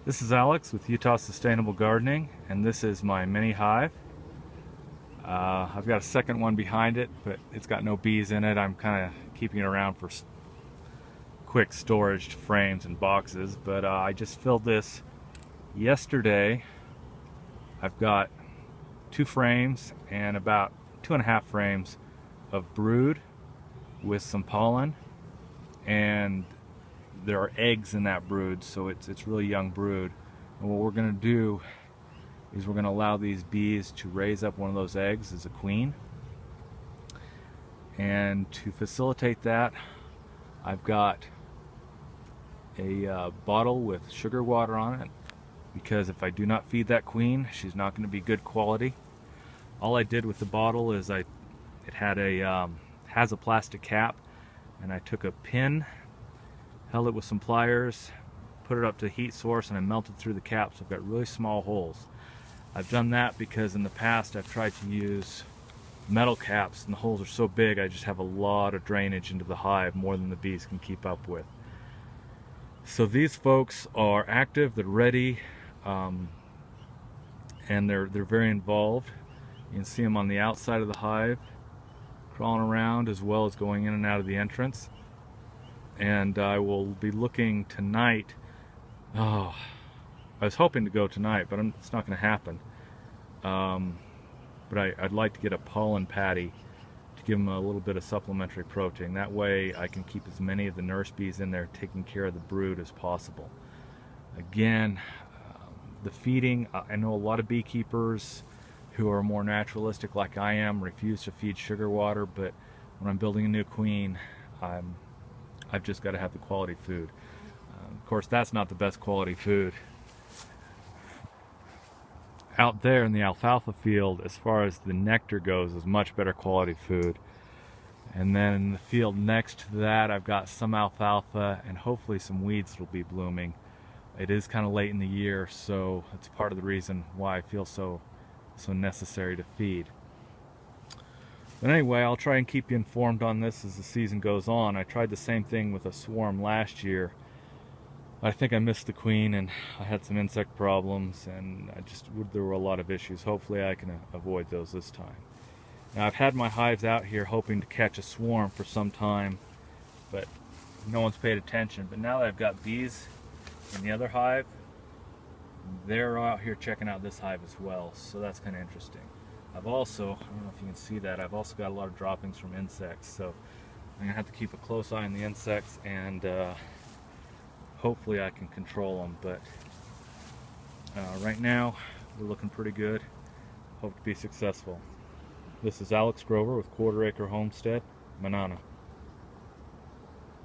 This is Alex with Utah Sustainable Gardening, and this is my mini hive. I've got a second one behind it, but it's got no bees in it. I'm kind of keeping it around for quick storage frames and boxes, but I just filled this yesterday. I've got 2 frames and about 2.5 frames of brood with some pollen, and there are eggs in that brood, so it's really young brood. And what we're going to do is we're going to allow these bees to raise up one of those eggs as a queen. And to facilitate that, I've got a bottle with sugar water on it, because if I do not feed that queen, she's not going to be good quality. All I did with the bottle is it has a plastic cap, and I took a pin, held it with some pliers, put it up to a heat source, and I melted through the cap, so I've got really small holes. I've done that because in the past I've tried to use metal caps and the holes are so big I just have a lot of drainage into the hive, more than the bees can keep up with. So these folks are active, they're ready, and they're very involved. You can see them on the outside of the hive crawling around, as well as going in and out of the entrance. And I will be looking tonight. I was hoping to go tonight, but it's not going to happen. But I'd like to get a pollen patty to give them a little bit of supplementary protein. That way I can keep as many of the nurse bees in there taking care of the brood as possible. Again, the feeding, I know a lot of beekeepers who are more naturalistic like I am refuse to feed sugar water, but when I'm building a new queen, I've just got to have the quality food. Of course, that's not the best quality food. Out there in the alfalfa field, as far as the nectar goes, is much better quality food. And then in the field next to that, I've got some alfalfa and hopefully some weeds that'll be blooming. It is kind of late in the year, so it's part of the reason why I feel so necessary to feed. But anyway, I'll try and keep you informed on this as the season goes on. I tried the same thing with a swarm last year. I think I missed the queen and I had some insect problems, and there were a lot of issues. Hopefully I can avoid those this time. Now, I've had my hives out here hoping to catch a swarm for some time, but no one's paid attention. But now that I've got bees in the other hive, they're out here checking out this hive as well, so that's kind of interesting. I've also, I don't know if you can see that, I've also got a lot of droppings from insects, so I'm going to have to keep a close eye on the insects, and hopefully I can control them. But right now, we're looking pretty good. Hope to be successful. This is Alex Grover with Quarter Acre Homestead, Manana.